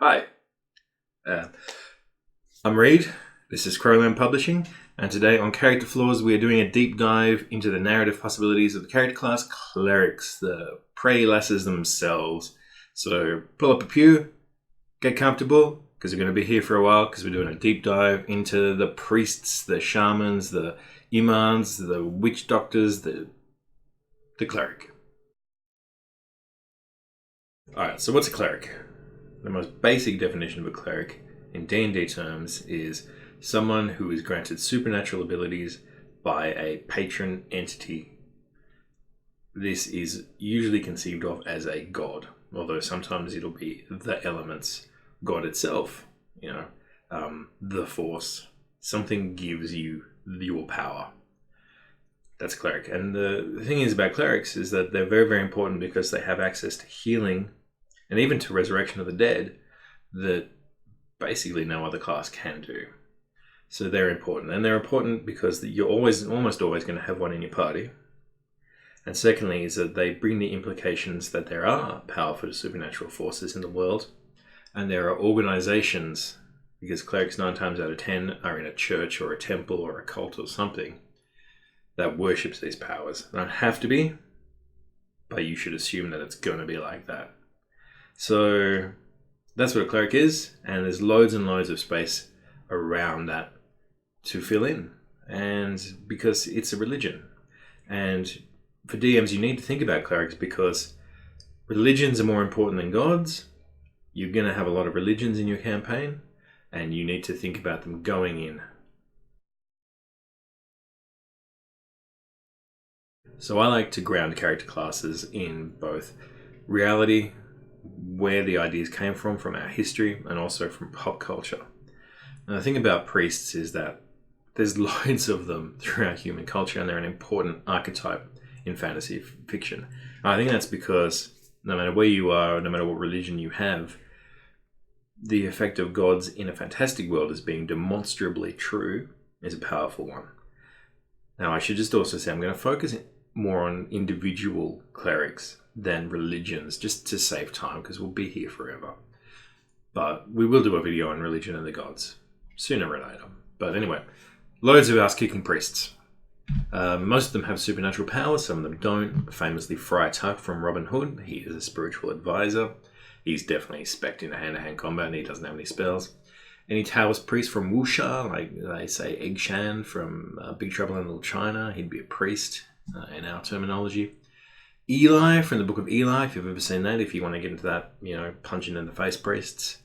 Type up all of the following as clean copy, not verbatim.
Hi, uh, I'm Reed. This is Crowland Publishing, and today on Character Flaws, we are doing a deep dive into the narrative possibilities of the character class clerics, the prey lasses themselves. So pull up a pew, get comfortable, because we're going to be here for a while, because we're doing a deep dive into the priests, the shamans, the imams, the witch doctors, the cleric. Alright, so what's a cleric? The most basic definition of a cleric in D&D terms is someone who is granted supernatural abilities by a patron entity. This is usually conceived of as a god, although sometimes it'll be the elements, God itself, the force. Something gives you your power. That's a cleric. And the thing is about clerics is that they're very, very important because they have access to healing and even to resurrection of the dead that basically no other class can do. So they're important. And they're important because you're almost always going to have one in your party. And secondly is that they bring the implications that there are powerful supernatural forces in the world. And there are organizations, because clerics 9 times out of 10 are in a church or a temple or a cult or something that worships these powers. They don't have to be, but you should assume that it's going to be like that. So that's what a cleric is, and there's loads and loads of space around that to fill in, and because it's a religion. And for DMs, you need to think about clerics because religions are more important than gods. You're going to have a lot of religions in your campaign, and you need to think about them going in. So I like to ground character classes in both reality, where the ideas came from our history, and also from pop culture. And the thing about priests is that there's loads of them throughout human culture, and they're an important archetype in fantasy fiction. And I think that's because no matter where you are, no matter what religion you have, the effect of gods in a fantastic world as being demonstrably true is a powerful one. Now, I should just also say I'm going to focus more on individual clerics than religions, just to save time, because we'll be here forever. But we will do a video on religion and the gods, sooner or later. But anyway, loads of ass-kicking priests. Most of them have supernatural powers, some of them don't. Famously, Friar Tuck from Robin Hood, he is a spiritual advisor. He's definitely spec'd into hand-to-hand combat, and he doesn't have any spells. Any Taoist priest from Wuxia, like they say Egg Shan from Big Trouble in Little China, he'd be a priest in our terminology. Eli from the Book of Eli, if you've ever seen that, if you want to get into that, punching in the face priests.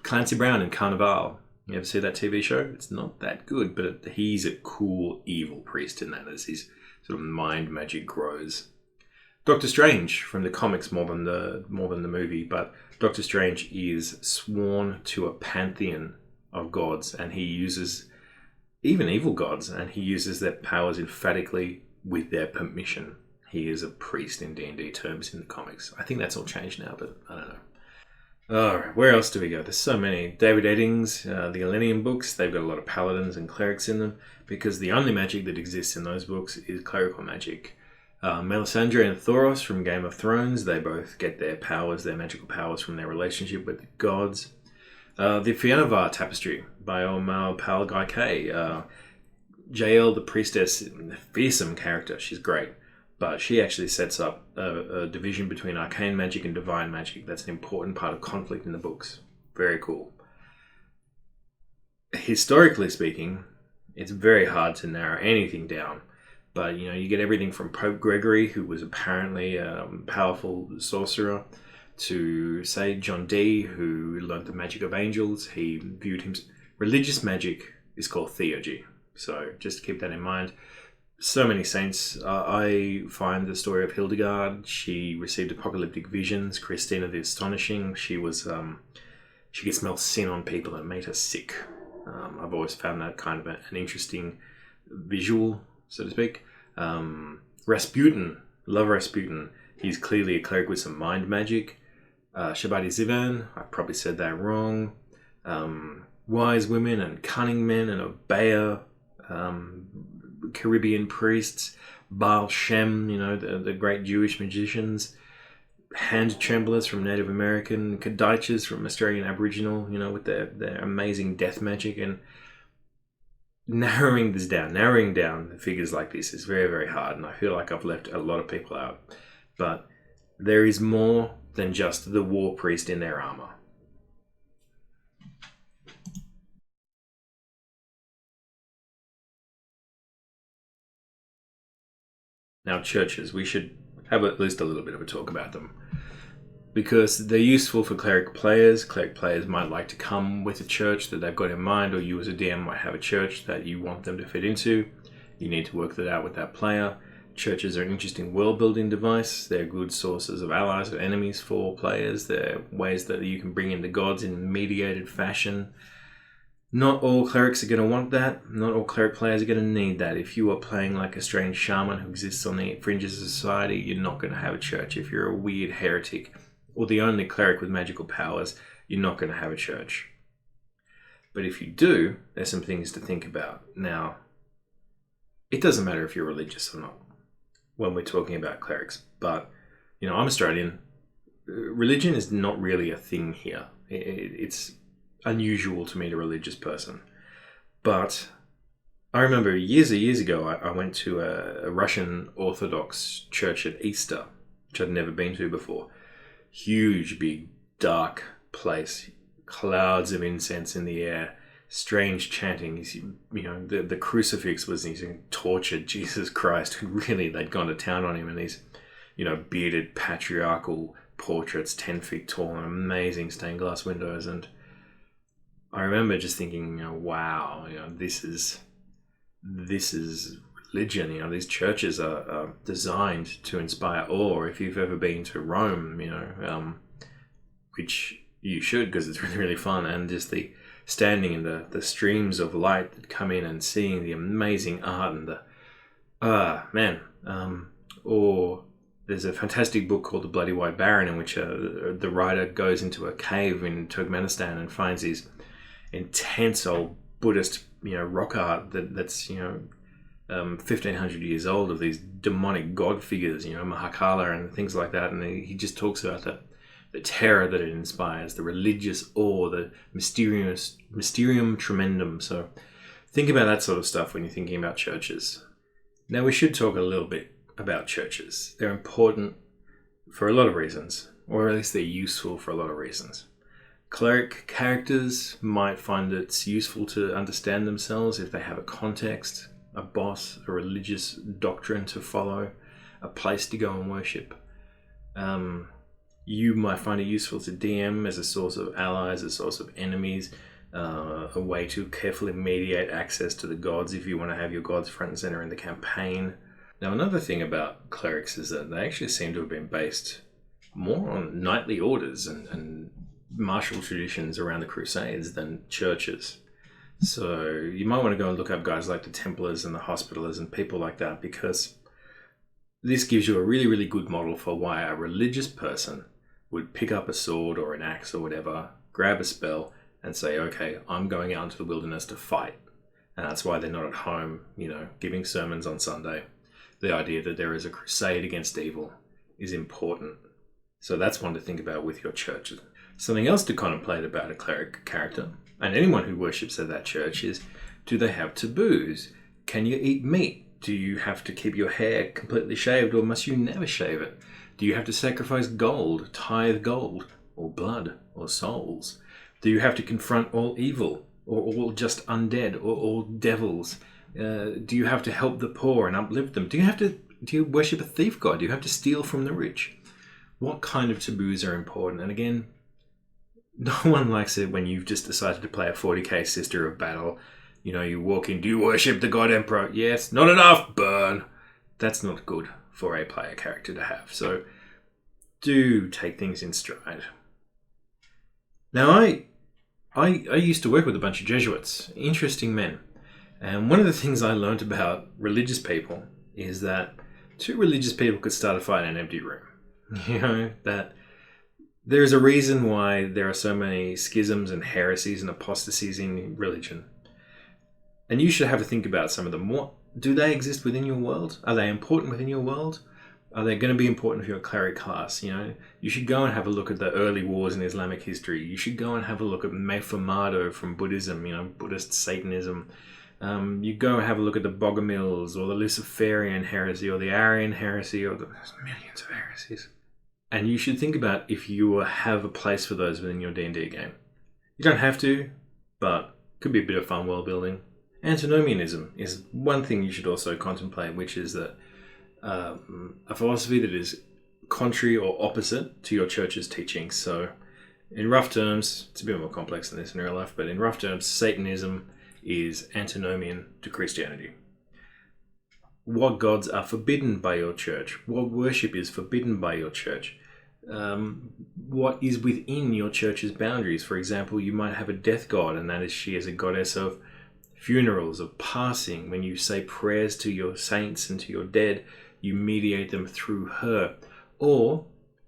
Clancy Brown in Carnival. You ever see that TV show? It's not that good, but he's a cool, evil priest in that as his sort of mind magic grows. Doctor Strange from the comics more than the movie, but Doctor Strange is sworn to a pantheon of gods, and he uses even evil gods, and he uses their powers emphatically with their permission. He is a priest in D&D terms in the comics. I think that's all changed now, but I don't know. Alright, where else do we go? There's so many. David Eddings, the Elenium books, they've got a lot of paladins and clerics in them, because the only magic that exists in those books is clerical magic. Melisandre and Thoros from Game of Thrones, they both get their powers, their magical powers, from their relationship with the gods. The Fiannavar Tapestry by Omar Pal Guy K. Jael, the priestess, fearsome character, she's great. But she actually sets up a division between arcane magic and divine magic. That's an important part of conflict in the books. Very cool. Historically speaking, it's very hard to narrow anything down. But, you get everything from Pope Gregory, who was apparently a powerful sorcerer, to, say, John Dee, who learned the magic of angels. He viewed him... Religious magic is called theurgy. So just keep that in mind. So many saints. I find the story of Hildegard. She received apocalyptic visions. Christina the Astonishing. She could smell sin on people and it made her sick. I've always found that kind of an interesting visual, so to speak. Rasputin. Love Rasputin. He's clearly a cleric with some mind magic. Shabadi Zivan. I probably said that wrong. Wise women and cunning men and Obeah. Caribbean priests, Baal'Shem, the great Jewish magicians. Hand Tremblers from Native American, Kadiches from Australian Aboriginal, with their amazing death magic. And narrowing down figures like this is very, very hard. And I feel like I've left a lot of people out. But there is more than just the war priest in their armor. Now, churches, we should have at least a little bit of a talk about them, because they're useful for cleric players. Cleric players might like to come with a church that they've got in mind, or you as a DM might have a church that you want them to fit into. You need to work that out with that player. Churches are an interesting world-building device. They're good sources of allies or enemies for players. They're ways that you can bring in the gods in a mediated fashion. Not all clerics are going to want that. Not all cleric players are going to need that. If you are playing like a strange shaman who exists on the fringes of society, you're not going to have a church. If you're a weird heretic or the only cleric with magical powers, you're not going to have a church. But if you do, there's some things to think about. Now, it doesn't matter if you're religious or not when we're talking about clerics. But, I'm Australian. Religion is not really a thing here. It's unusual to meet a religious person. But I remember years ago, I went to a Russian Orthodox church at Easter, which I'd never been to before. Huge, big, dark place, clouds of incense in the air, strange chanting. The crucifix was these tortured Jesus Christ who really, they'd gone to town on him, and these, bearded patriarchal portraits 10 feet tall and amazing stained glass windows. And I remember just thinking, wow, this is religion. These churches are designed to inspire awe. If you've ever been to Rome, which you should, because it's really, really fun, and just the standing in the streams of light that come in and seeing the amazing art and or there's a fantastic book called The Bloody White Baron, in which the writer goes into a cave in Turkmenistan and finds these intense old Buddhist, rock art that's 1,500 years old, of these demonic god figures, Mahakala and things like that. And he just talks about the terror that it inspires, the religious awe, the mysterium tremendum. So think about that sort of stuff when you're thinking about churches. Now, we should talk a little bit about churches. They're important for a lot of reasons, or at least they're useful for a lot of reasons. Cleric characters might find it's useful to understand themselves if they have a context, a boss, a religious doctrine to follow, a place to go and worship. You might find it useful to DM as a source of allies, a source of enemies, a way to carefully mediate access to the gods if you want to have your gods front and center in the campaign. Now, another thing about clerics is that they actually seem to have been based more on knightly orders and martial traditions around the Crusades than churches. So you might want to go and look up guys like the Templars and the Hospitallers and people like that, because this gives you a really, really good model for why a religious person would pick up a sword or an axe or whatever, grab a spell and say, okay, I'm going out into the wilderness to fight. And that's why they're not at home, giving sermons on Sunday. The idea that there is a crusade against evil is important. So that's one to think about with your church. Something else to contemplate about a cleric character, and anyone who worships at that church, is, do they have taboos? Can you eat meat? Do you have to keep your hair completely shaved, or must you never shave it? Do you have to sacrifice gold, tithe gold, or blood, or souls? Do you have to confront all evil, or all just undead, or all devils? Do you have to help the poor and uplift them? Do you worship a thief god? Do you have to steal from the rich? What kind of taboos are important? And again, no one likes it when you've just decided to play a 40k Sister of Battle. You walk in, do you worship the God Emperor? Yes. Not enough. Burn. That's not good for a player character to have. So do take things in stride. Now, I used to work with a bunch of Jesuits, interesting men. And one of the things I learned about religious people is that two religious people could start a fight in an empty room. That there is a reason why there are so many schisms and heresies and apostasies in religion. And you should have a think about some of them. What do they exist within your world? Are they important within your world? Are they going to be important for your cleric class? You should go and have a look at the early wars in Islamic history. You should go and have a look at Mefumado from Buddhism, Buddhist Satanism. You go and have a look at the Bogomils or the Luciferian heresy or the Arian heresy or there's millions of heresies. And you should think about if you have a place for those within your D&D game. You don't have to, but it could be a bit of fun world building. Antinomianism is one thing you should also contemplate, which is that a philosophy that is contrary or opposite to your church's teachings. So in rough terms, it's a bit more complex than this in real life, but in rough terms, Satanism is antinomian to Christianity. What gods are forbidden by your church? What worship is forbidden by your church? What is within your church's boundaries? For example, you might have a death god, and that is she is a goddess of funerals, of passing. When you say prayers to your saints and to your dead, you mediate them through her. Or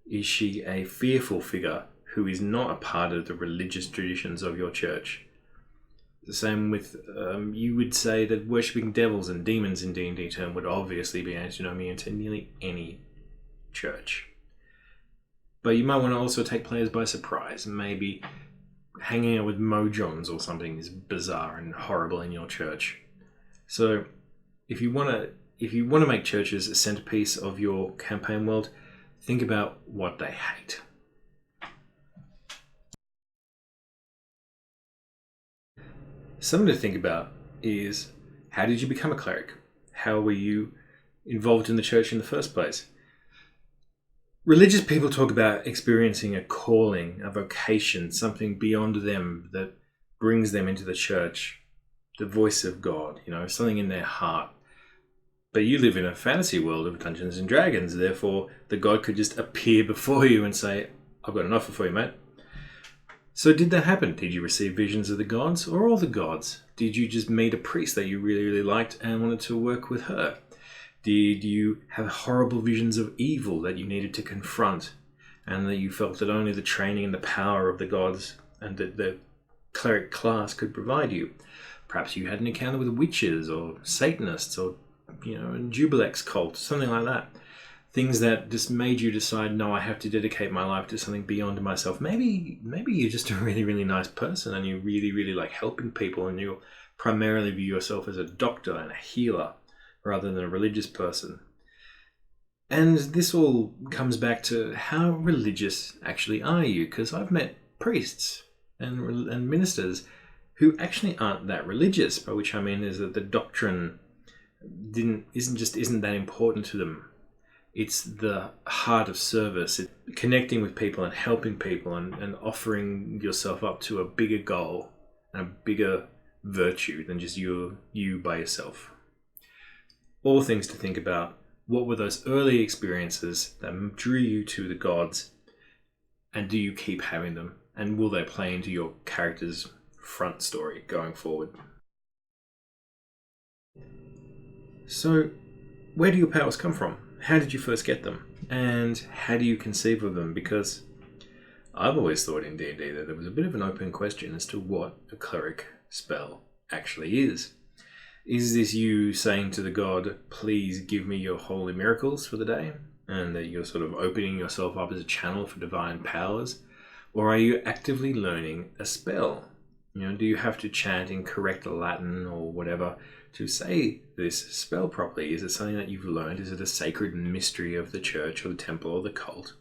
is she a fearful figure who is not a part of the religious traditions of your church? The same with, you would say that worshipping devils and demons in D&D term would obviously be antinomian to nearly any church. But you might want to also take players by surprise. Maybe hanging out with Mojons or something is bizarre and horrible in your church. So if you want to make churches a centerpiece of your campaign world, think about what they hate. Something to think about is, how did you become a cleric? How were you involved in the church in the first place? Religious people talk about experiencing a calling, a vocation, something beyond them that brings them into the church, the voice of God, something in their heart. But you live in a fantasy world of Dungeons and Dragons, therefore the god could just appear before you and say, I've got an offer for you, mate. So did that happen? Did you receive visions of the gods or all the gods? Did you just meet a priest that you really, really liked and wanted to work with her? Did you have horrible visions of evil that you needed to confront and that you felt that only the training and the power of the gods and the cleric class could provide you? Perhaps you had an encounter with witches or Satanists or, a Jubilex cult, something like that. Things that just made you decide, no, I have to dedicate my life to something beyond myself. Maybe you're just a really, really nice person and you really, really like helping people and you primarily view yourself as a doctor and a healer rather than a religious person. And this all comes back to how religious actually are you? Because I've met priests and ministers who actually aren't that religious, by which I mean is that the doctrine isn't that important to them. It's the heart of service, connecting with people and helping people and offering yourself up to a bigger goal and a bigger virtue than just you by yourself. All things to think about. What were those early experiences that drew you to the gods, and do you keep having them? And will they play into your character's front story going forward? So, where do your powers come from? How did you first get them? And how do you conceive of them? Because I've always thought in D&D that there was a bit of an open question as to what a cleric spell actually is. Is this you saying to the god, please give me your holy miracles for the day? And that you're sort of opening yourself up as a channel for divine powers? Or are you actively learning a spell? Do you have to chant in correct Latin or whatever to say this spell properly? Is it something that you've learned? Is it a sacred mystery of the church or the temple or the cult?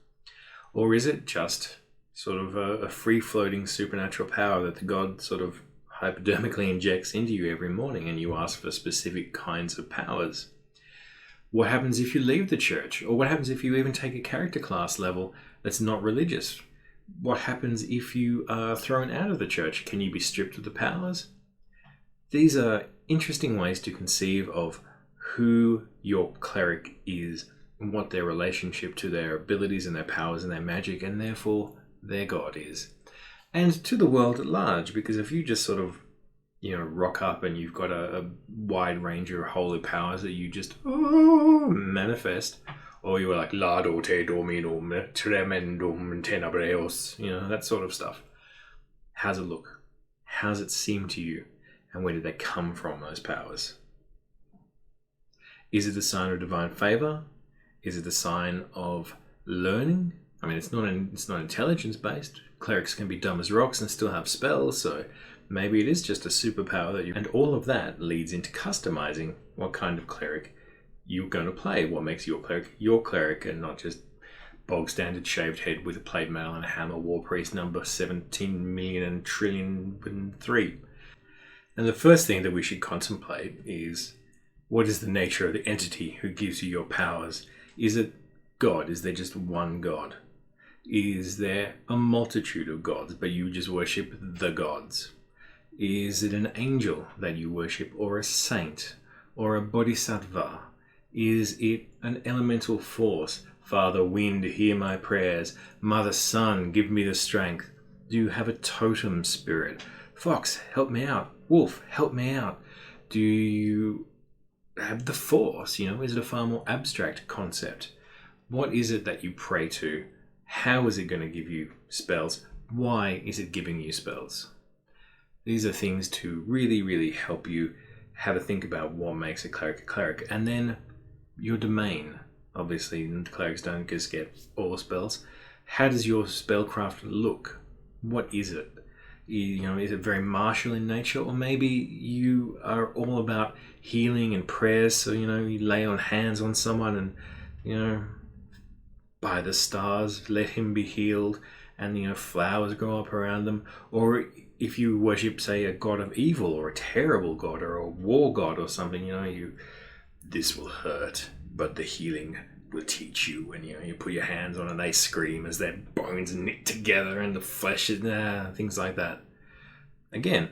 Or is it just sort of a free-floating supernatural power that the god sort of hypodermically injects into you every morning and you ask for specific kinds of powers? What happens if you leave the church? Or what happens if you even take a character class level that's not religious? What happens if you are thrown out of the church? Can you be stripped of the powers? These are interesting ways to conceive of who your cleric is and what their relationship to their abilities and their powers and their magic and therefore their god is. And to the world at large, because if you just sort of, rock up and you've got a wide range of holy powers that you just manifest, or you were like, Laudo te dominum tremendum tenebreos, that sort of stuff. How's it look? How's it seem to you? And where did they come from, those powers? Is it a sign of divine favor? Is it a sign of learning? I mean, it's not intelligence based. Clerics can be dumb as rocks and still have spells, so maybe it is just a superpower that you... And all of that leads into customizing what kind of cleric you're going to play. What makes your cleric, and not just bog standard shaved head with a plate mail and a hammer war priest number 17 million and trillion and 3. And the first thing that we should contemplate is, what is the nature of the entity who gives you your powers? Is it God? Is there just one God? Is there a multitude of gods, but you just worship the gods? Is it an angel that you worship, or a saint, or a bodhisattva? Is it an elemental force? Father Wind, hear my prayers. Mother Sun, give me the strength. Do you have a totem spirit? Fox, help me out. Wolf, help me out. Do you have the force? Is it a far more abstract concept? What is it that you pray to? How is it going to give you spells? Why is it giving you spells? These are things to really, really help you have a think about what makes a cleric a cleric. And then your domain. Obviously, clerics don't just get all the spells. How does your spellcraft look? What is it? Is it very martial in nature? Or maybe you are all about healing and prayers. So, you lay on hands on someone and, by the stars, let him be healed. And, flowers grow up around them. Or if you worship, say, a god of evil or a terrible god or a war god or something, this will hurt, but the healing will teach you. And you put your hands on and they scream as their bones knit together and the flesh is things like that. Again,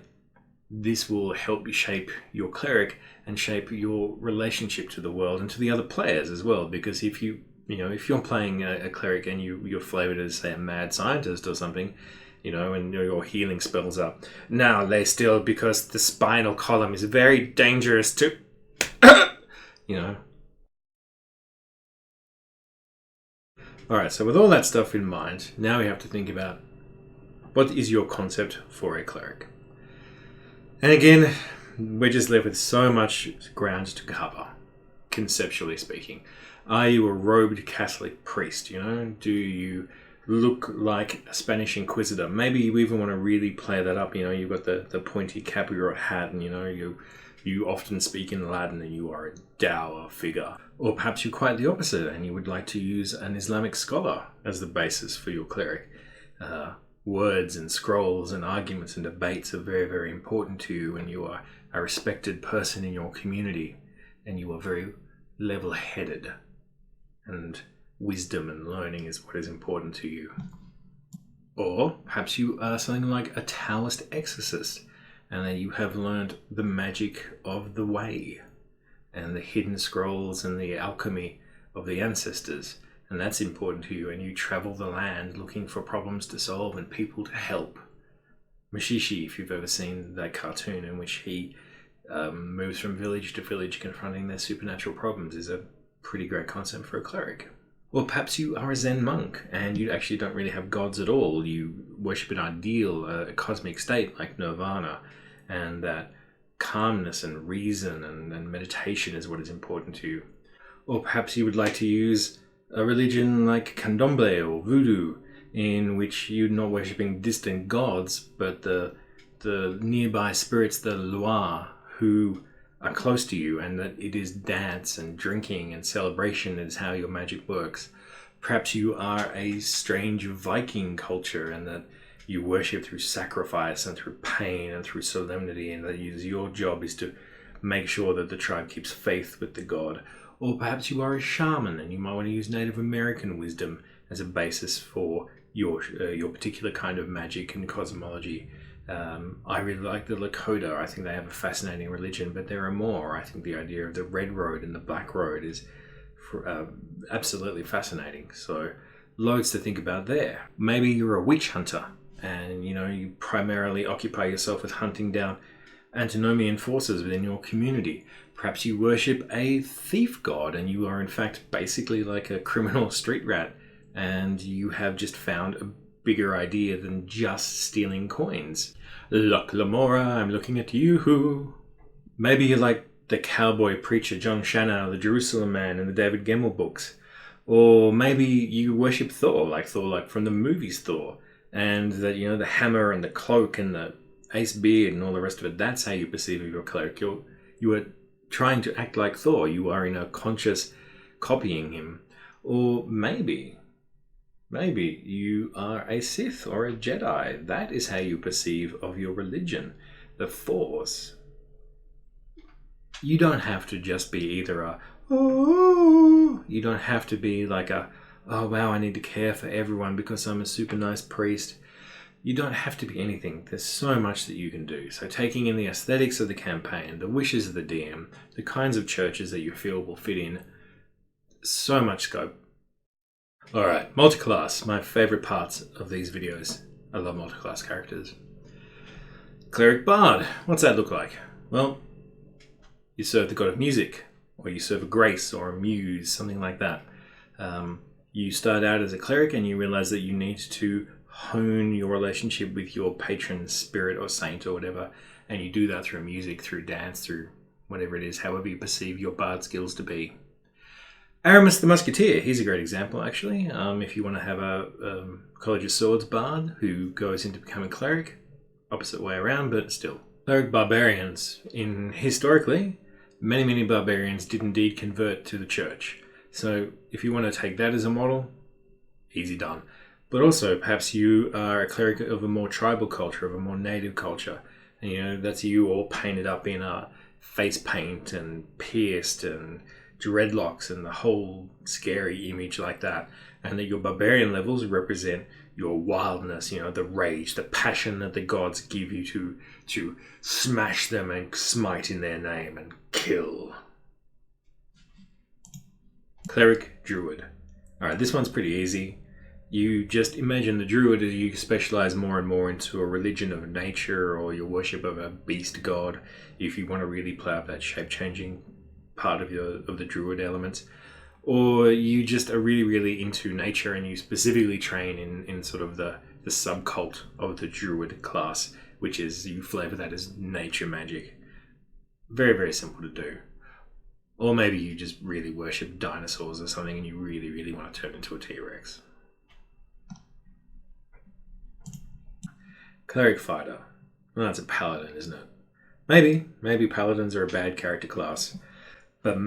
this will help you shape your cleric and shape your relationship to the world and to the other players as well. Because if you're playing a cleric and you're flavored as, say, a mad scientist or something, and your healing spells up, now lay still because the spinal column is very dangerous to Alright, so with all that stuff in mind, now we have to think about, what is your concept for a cleric? And again, we're just left with so much ground to cover, conceptually speaking. Are you a robed Catholic priest? Do you look like a Spanish Inquisitor? Maybe you even want to really play that up. You've got the pointy cap or hat, and you often speak in Latin and you are a dour figure. Or perhaps you're quite the opposite and you would like to use an Islamic scholar as the basis for your cleric. Words and scrolls and arguments and debates are very, very important to you, and you are a respected person in your community, and you are very level-headed, and wisdom and learning is what is important to you. Or perhaps you are something like a Taoist exorcist, and that you have learned the magic of the way and the hidden scrolls and the alchemy of the ancestors, and that's important to you, and you travel the land looking for problems to solve and people to help. Mushishi, if you've ever seen that cartoon in which he moves from village to village confronting their supernatural problems, is a pretty great concept for a cleric. Or perhaps you are a Zen monk and you actually don't really have gods at all. You worship an ideal, a cosmic state like nirvana, and that calmness and reason and meditation is what is important to you. Or perhaps you would like to use a religion like candomblé or voodoo, in which you're not worshipping distant gods, but the nearby spirits, the Loa, who are close to you, and that it is dance and drinking and celebration is how your magic works. Perhaps you are a strange Viking culture, and that you worship through sacrifice and through pain and through solemnity, and that your job is to make sure that the tribe keeps faith with the god. Or perhaps you are a shaman and you might want to use Native American wisdom as a basis for your particular kind of magic and cosmology. I really like the Lakota. I think they have a fascinating religion, but there are more. I think the idea of the Red Road and the Black Road is absolutely fascinating. So loads to think about there. Maybe you're a witch hunter and you primarily occupy yourself with hunting down antinomian forces within your community. Perhaps you worship a thief god and you are in fact basically like a criminal street rat, and you have just found a bigger idea than just stealing coins. Luck Lamora, I'm looking at you. Maybe you're like the cowboy preacher John Shanna, the Jerusalem Man in the David Gemmell books. Or maybe you worship Thor like from the movies Thor, and that the hammer and the cloak and the ace beard and all the rest of it. That's how you perceive of your cleric. You are trying to act like Thor. You are in a conscious copying him. Or maybe you are a Sith or a Jedi. That is how you perceive of your religion, the Force. You don't have to just be either a oh, you don't have to be like a oh wow, I need to care for everyone because I'm a super nice priest. You don't have to be anything. There's so much that you can do. So taking in the aesthetics of the campaign, the wishes of the DM, the kinds of churches that you feel will fit in, so much scope. Alright, multiclass, my favourite parts of these videos. I love multiclass characters. Cleric Bard, what's that look like? Well, you serve the god of music, or you serve a grace or a muse, something like that. You start out as a cleric and you realize that you need to hone your relationship with your patron spirit or saint or whatever, and you do that through music, through dance, through whatever it is, however you perceive your bard skills to be. Aramis the Musketeer, he's a great example actually. If you want to have a College of Swords bard who goes into becoming cleric, opposite way around, but still. Cleric barbarians. Historically, many barbarians did indeed convert to the church. So if you want to take that as a model, easy done. But also, perhaps you are a cleric of a more tribal culture, of a more native culture. And that's you all painted up in face paint and pierced and dreadlocks and the whole scary image like that. And that your barbarian levels represent your wildness, the rage, the passion that the gods give you to smash them and smite in their name and kill. Cleric Druid. Alright, this one's pretty easy. You just imagine the Druid as you specialize more and more into a religion of nature or your worship of a beast god, if you want to really play up that shape-changing part of the Druid elements. Or you just are really into nature and you specifically train in sort of the subcult of the Druid class, which is, you flavor that as nature magic. Very simple to do. Or maybe you just really worship dinosaurs or something and you really want to turn into a T-Rex. Cleric Fighter. Well, that's a paladin, isn't it? Maybe paladins are a bad character class. But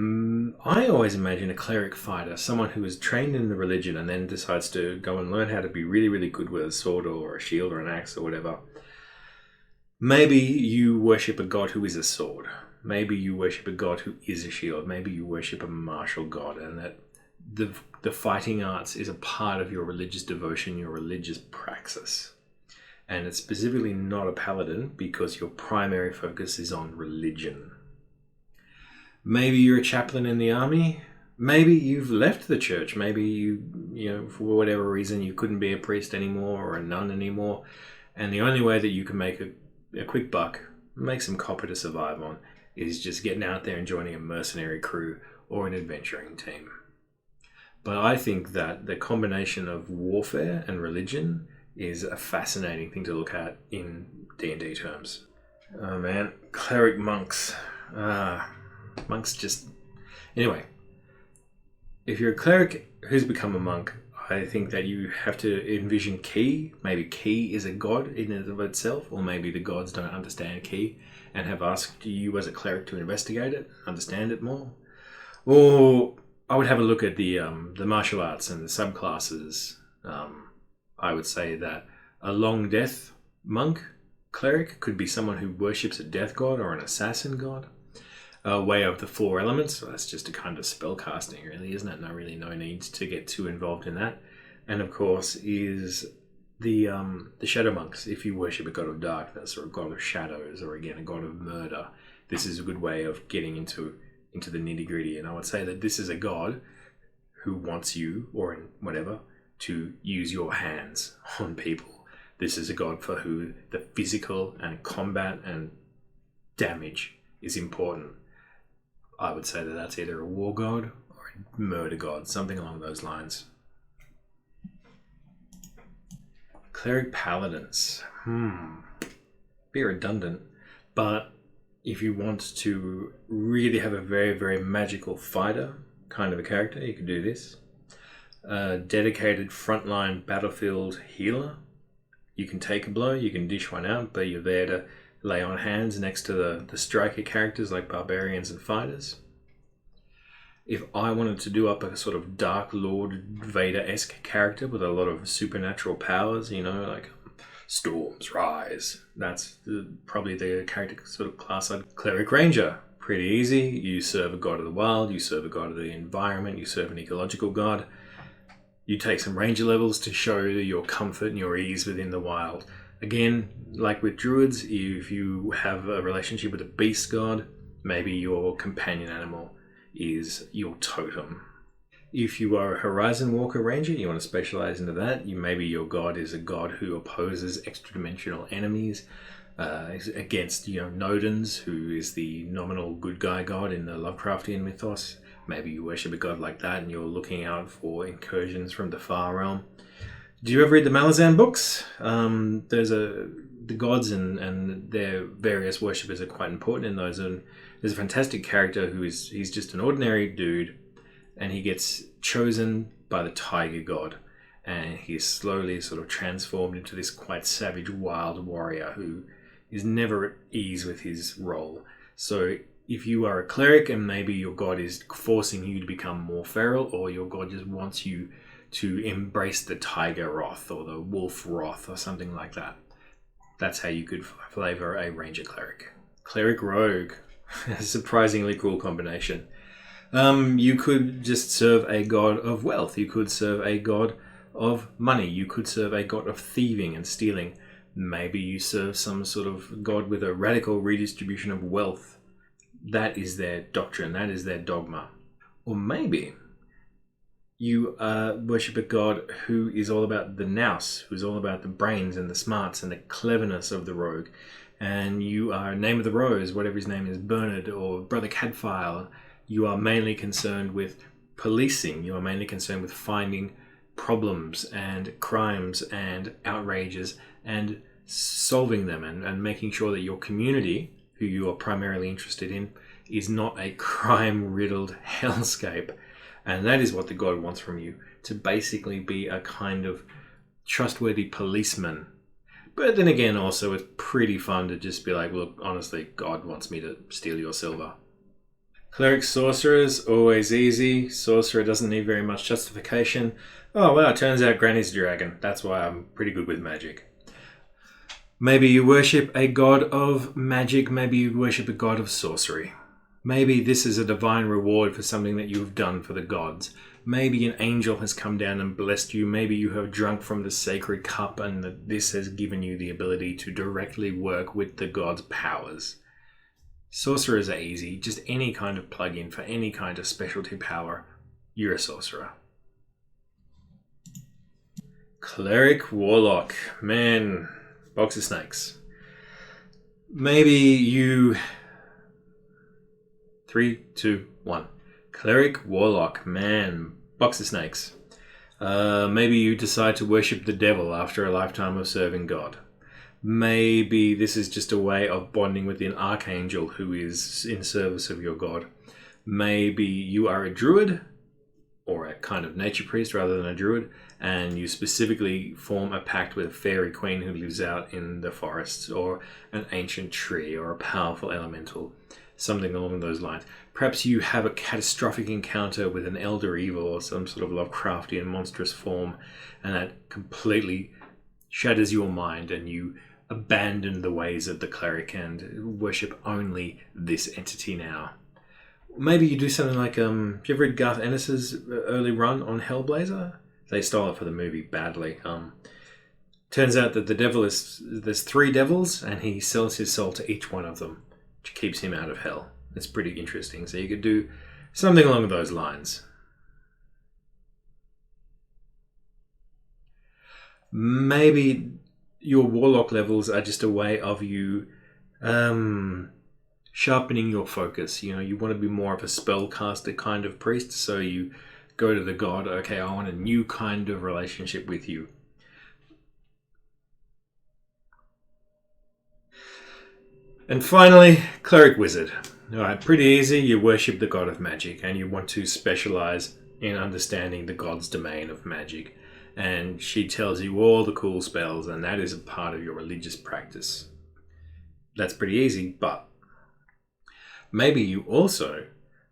I always imagine a cleric fighter, someone who is trained in the religion and then decides to go and learn how to be really good with a sword or a shield or an axe or whatever. Maybe you worship a god who is a sword. Maybe you worship a god who is a shield. Maybe you worship a martial god, and that the fighting arts is a part of your religious devotion, your religious praxis. And it's specifically not a paladin because your primary focus is on religion. Maybe you're a chaplain in the army. Maybe you've left the church. Maybe you for whatever reason, you couldn't be a priest anymore or a nun anymore. And the only way that you can make a quick buck, make some copper to survive on, is just getting out there and joining a mercenary crew or an adventuring team. But I think that the combination of warfare and religion is a fascinating thing to look at in D&D terms. Oh man, cleric monks. Monks just... Anyway, if you're a cleric who's become a monk, I think that you have to envision Ki. Maybe Ki is a god in and of itself, or maybe the gods don't understand Ki and have asked you as a cleric to investigate it, understand it more. Or I would have a look at the martial arts and the subclasses. I would say that a long death monk cleric could be someone who worships a death god or an assassin god. Way of the four elements, so that's just a kind of spell casting, really, isn't it? No need to get too involved in that. And of course is the shadow monks. If you worship a god of darkness or a god of shadows, or again a god of murder, this is a good way of getting into the nitty gritty. And I would say that this is a god who wants you, or in whatever, to use your hands on people. This is a god for who the physical and combat and damage is important. I would say that that's either a war god or a murder god, something along those lines. Cleric paladins. Be redundant, but if you want to really have a very magical fighter kind of a character, you can do this. a dedicated frontline battlefield healer. You can take a blow, you can dish one out, but you're there to lay on hands next to the striker characters like barbarians and fighters. If I wanted to do up a sort of Dark Lord Vader-esque character with a lot of supernatural powers, like storms, rise, that's probably the character sort of class I'd cleric ranger. Pretty easy. You serve a god of the wild, you serve a god of the environment, you serve an ecological god. You take some ranger levels to show your comfort and your ease within the wild. Again, like with druids, if you have a relationship with a beast god, maybe your companion animal is your totem. If you are a Horizon Walker Ranger, you want to specialize into that. Maybe your god is a god who opposes extra-dimensional enemies against, Nodens, who is the nominal good guy god in the Lovecraftian mythos. Maybe you worship a god like that and you're looking out for incursions from the far realm. Do you ever read the Malazan books? The gods and their various worshippers are quite important in those, and there's a fantastic character he's just an ordinary dude, and he gets chosen by the tiger god, and he's slowly sort of transformed into this quite savage wild warrior who is never at ease with his role. So if you are a cleric and maybe your god is forcing you to become more feral, or your god just wants you to embrace the tiger wrath or the wolf wrath or something like that, that's how you could flavor a ranger cleric. Cleric rogue. A surprisingly cool combination. You could just serve a god of wealth. You could serve a god of money. You could serve a god of thieving and stealing. Maybe you serve some sort of god with a radical redistribution of wealth. That is their doctrine. That is their dogma. Or maybe you worship a god who is all about the nous, who's all about the brains and the smarts and the cleverness of the rogue. And you are Name of the Rose, whatever his name is, Bernard or Brother Cadfile. You are mainly concerned with policing. You are mainly concerned with finding problems and crimes and outrages and solving them and making sure that your community, who you are primarily interested in, is not a crime-riddled hellscape. And that is what the god wants from you, to basically be a kind of trustworthy policeman. But then again, also, it's pretty fun to just be like, look, honestly, God wants me to steal your silver. Cleric sorcerers, always easy. Sorcerer doesn't need very much justification. Oh, wow, turns out Granny's a dragon. That's why I'm pretty good with magic. Maybe you worship a god of magic. Maybe you worship a god of sorcery. Maybe this is a divine reward for something that you have done for the gods. Maybe an angel has come down and blessed you. Maybe you have drunk from the sacred cup and that this has given you the ability to directly work with the gods' powers. Sorcerers are easy. Just any kind of plug-in for any kind of specialty power. You're a sorcerer. Cleric Warlock. Man, box of snakes. Maybe you... 3, 2, 1. Cleric Warlock. Man, box of snakes. Maybe you decide to worship the devil after a lifetime of serving God. Maybe this is just a way of bonding with an archangel who is in service of your god. Maybe you are a druid, or a kind of nature priest rather than a druid, and you specifically form a pact with a fairy queen who lives out in the forests, or an ancient tree, or a powerful elemental, something along those lines. Perhaps you have a catastrophic encounter with an elder evil or some sort of Lovecraftian monstrous form, and that completely shatters your mind, and you abandon the ways of the cleric and worship only this entity now. Maybe you do something like, have you ever read Garth Ennis's early run on Hellblazer? They stole it for the movie badly. Turns out that there's 3 devils, and he sells his soul to each one of them, which keeps him out of hell. It's pretty interesting. So you could do something along those lines. Maybe your warlock levels are just a way of you sharpening your focus. You know, you want to be more of a spellcaster kind of priest, so you go to the god, okay, I want a new kind of relationship with you. And finally, cleric wizard. Alright, pretty easy. You worship the god of magic and you want to specialize in understanding the god's domain of magic. And she tells you all the cool spells, and that is a part of your religious practice. That's pretty easy, but maybe you also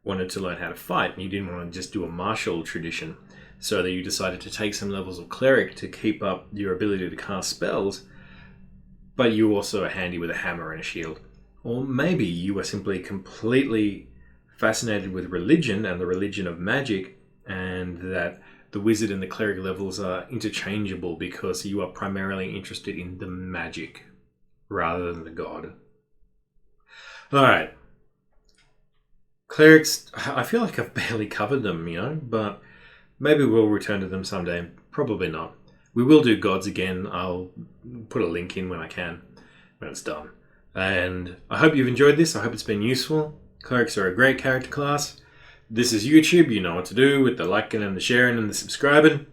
wanted to learn how to fight and you didn't want to just do a martial tradition, so that you decided to take some levels of cleric to keep up your ability to cast spells, but you also are handy with a hammer and a shield. Or maybe you are simply completely fascinated with religion and the religion of magic, and that the wizard and the cleric levels are interchangeable because you are primarily interested in the magic rather than the god. Alright. Clerics, I feel like I've barely covered them, but maybe we'll return to them someday. Probably not. We will do gods again. I'll put a link in when I can, when it's done. And I hope you've enjoyed this. I hope it's been useful. Clerics are a great character class. This is YouTube. You know what to do with the liking and the sharing and the subscribing.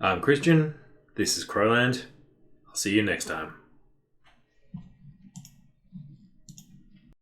I'm Christian. This is Crowland. I'll see you next time.